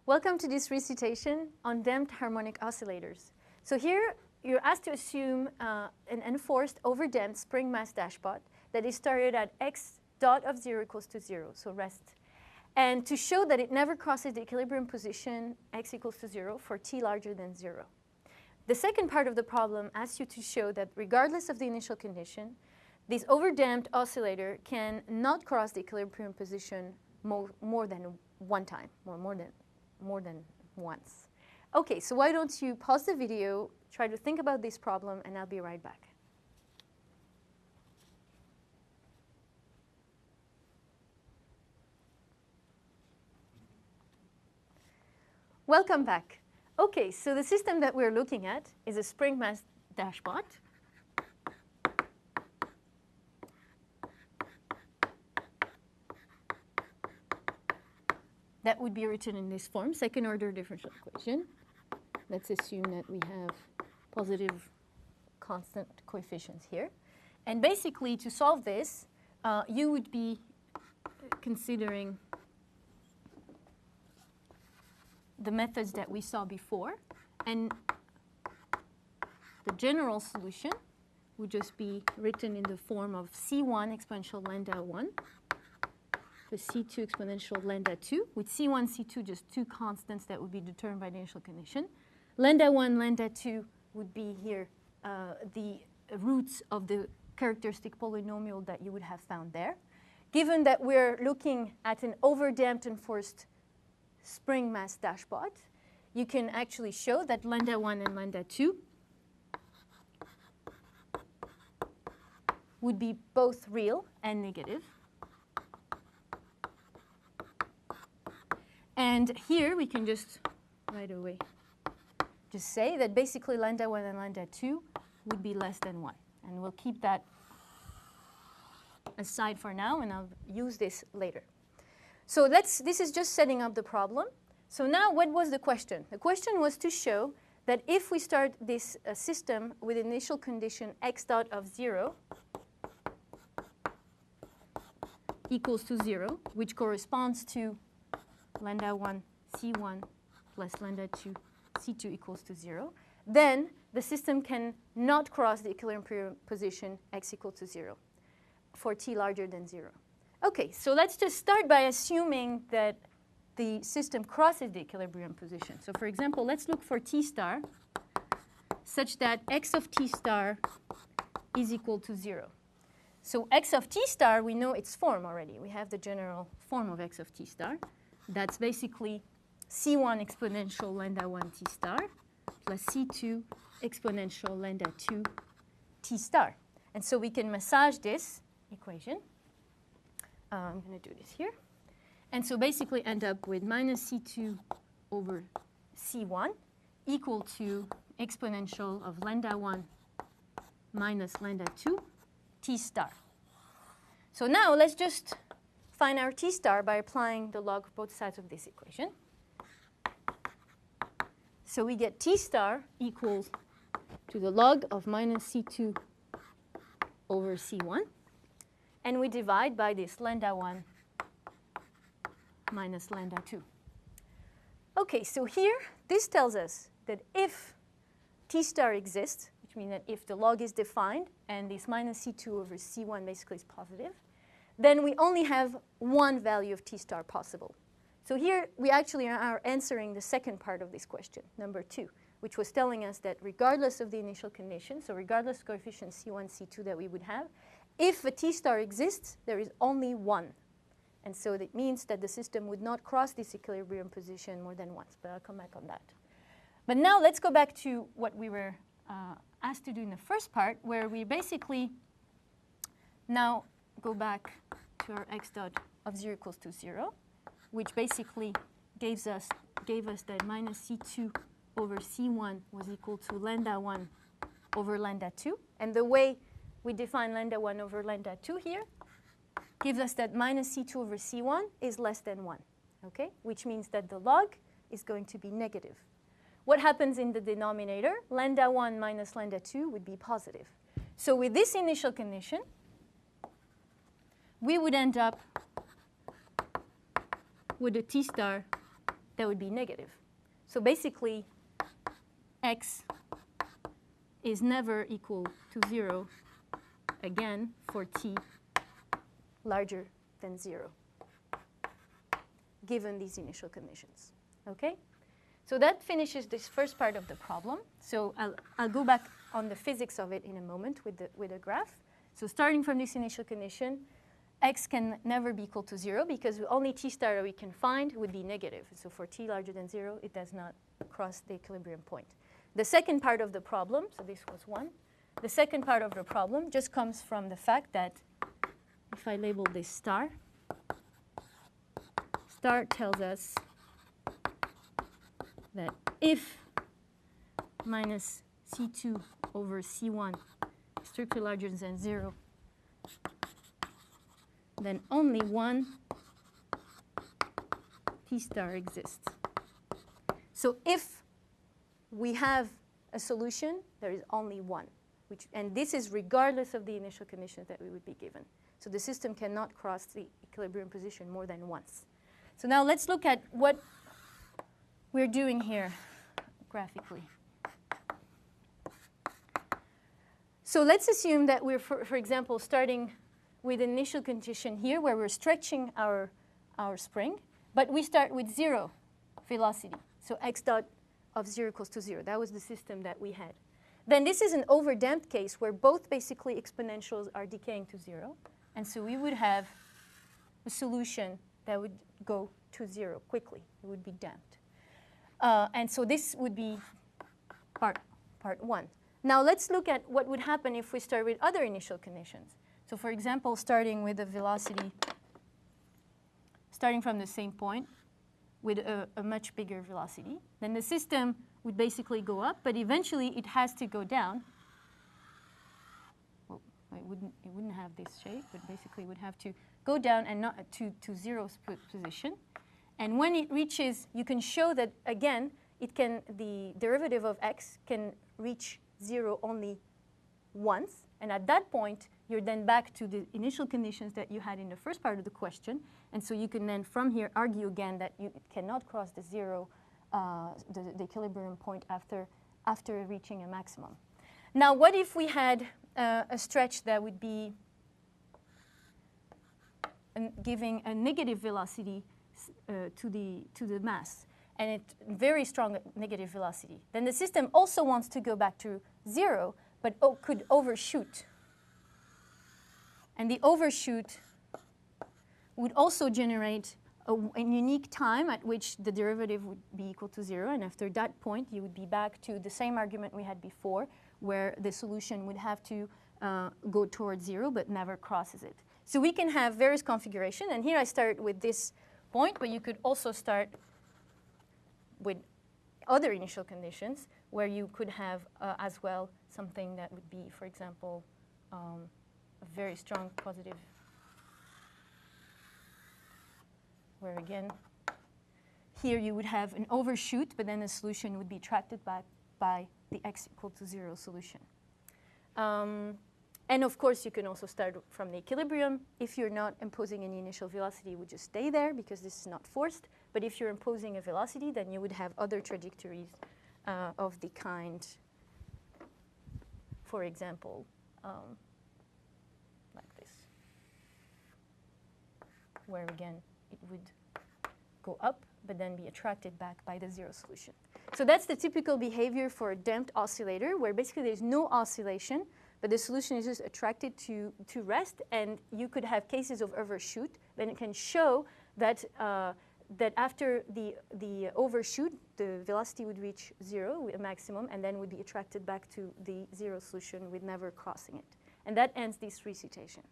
Welcome to this recitation on damped harmonic oscillators. So here you're asked to assume an enforced overdamped spring mass dashpot that is started at x dot of 0 equals to 0, so rest. And to show that it never crosses the equilibrium position x equals to 0 for t larger than 0. The second part of the problem asks you to show that regardless of the initial condition, this overdamped oscillator can not cross the equilibrium position more than one time, or more than once. Okay, so why don't you pause the video, try to think about this problem, and I'll be right back. Welcome back. Okay, so the system that we're looking at is a spring mass dashpot. That would be written in this form, second order differential equation. Let's assume that we have positive constant coefficients here. And basically, to solve this, you would be considering the methods that we saw before. And the general solution would just be written in the form of C1 exponential lambda 1 plus C2 exponential lambda 2, with C1, C2 just two constants that would be determined by the initial condition. Lambda 1, lambda 2 would be here the roots of the characteristic polynomial that you would have found there. Given that we're looking at an overdamped enforced spring mass dashpot, you can actually show that lambda 1 and lambda 2 would be both real and negative. And here we can just right away just say that basically lambda 1 and lambda 2 would be less than 1. And we'll keep that aside for now, and I'll use this later. So this is just setting up the problem. So now what was the question? The question was to show that if we start this system with initial condition x dot of 0 equals to 0, which corresponds to lambda 1 C1 plus lambda 2 C2 equals to 0, then the system can not cross the equilibrium position x equal to 0 for t larger than 0. Okay, so let's just start by assuming that the system crosses the equilibrium position. So for example, let's look for t star such that x of t star is equal to 0. So x of t star, we know its form already. We have the general form of x of t star. That's basically C1 exponential lambda 1 t star plus C2 exponential lambda 2 t star. And so we can massage this equation. I'm going to do this here. And so basically end up with minus C2 over C1 equal to exponential of lambda 1 minus lambda 2 t star. So now let's just find our t star by applying the log of both sides of this equation. So we get t star equals to the log of minus C2 over C1. And we divide by this lambda 1 minus lambda 2. OK, so here, this tells us that if t star exists, which means that if the log is defined and this minus C2 over C1 basically is positive, then we only have one value of t star possible. So here we actually are answering the second part of this question, number 2, which was telling us that regardless of the initial condition, so regardless of coefficient C1, C2 that we would have, if a t star exists, there is only one. And so that means that the system would not cross this equilibrium position more than once. But I'll come back on that. But now let's go back to what we were asked to do in the first part, where we basically now go back to our x dot of 0 equals to 0, which basically gave us that minus C2 over C1 was equal to lambda 1 over lambda 2. And the way we define lambda 1 over lambda 2 here gives us that minus C2 over C1 is less than 1, okay? Which means that the log is going to be negative. What happens in the denominator? Lambda 1 minus lambda 2 would be positive. So with this initial condition, we would end up with a t star that would be negative. So basically, x is never equal to 0 again for t larger than 0, given these initial conditions. Okay? So that finishes this first part of the problem. So I'll go back on the physics of it in a moment with the graph. So starting from this initial condition, x can never be equal to 0 because only t star that we can find would be negative. So for t larger than 0, it does not cross the equilibrium point. The second part of the problem, so this was 1, the second part of the problem just comes from the fact that if I label this star, star tells us that if minus C2 over C1 is strictly larger than 0, then only one T star exists. So if we have a solution, there is only one, and this is regardless of the initial conditions that we would be given. So the system cannot cross the equilibrium position more than once. So now let's look at what we're doing here graphically. So let's assume that we're, for example, starting with an initial condition here where we're stretching our spring, but we start with 0 velocity. So x dot of 0 equals to 0. That was the system that we had. Then this is an overdamped case where both basically exponentials are decaying to 0. And so we would have a solution that would go to 0 quickly. It would be damped. And so this would be part 1. Now let's look at what would happen if we start with other initial conditions. So for example, starting with a velocity, starting from the same point with a much bigger velocity, then the system would basically go up, but eventually it has to go down. Well, it wouldn't have this shape, but basically it would have to go down and not to 0 position. And when it reaches, you can show that, again, the derivative of x can reach 0 only once. And at that point, you're then back to the initial conditions that you had in the first part of the question. And so you can then, from here, argue again that you cannot cross the 0, the equilibrium point after reaching a maximum. Now, what if we had a stretch that would be giving a negative velocity to the mass, and it's very strong negative velocity? Then the system also wants to go back to 0, but could overshoot. And the overshoot would also generate a unique time at which the derivative would be equal to 0. And after that point, you would be back to the same argument we had before, where the solution would have to go towards 0, but never crosses it. So we can have various configurations. And here I start with this point, but you could also start with other initial conditions, where you could have as well something that would be, for example, a very strong positive, where again, here you would have an overshoot, but then the solution would be attracted back by the x equal to 0 solution. And of course, you can also start from the equilibrium. If you're not imposing any initial velocity, it would just stay there because this is not forced. But if you're imposing a velocity, then you would have other trajectories of the kind, for example, like this, where again, it would go up, but then be attracted back by the 0 solution. So that's the typical behavior for a damped oscillator, where basically there's no oscillation, but the solution is just attracted to rest, and you could have cases of overshoot. Then it can show that that after the overshoot, the velocity would reach 0, a maximum, and then would be attracted back to the 0 solution with never crossing it. And that ends this recitation.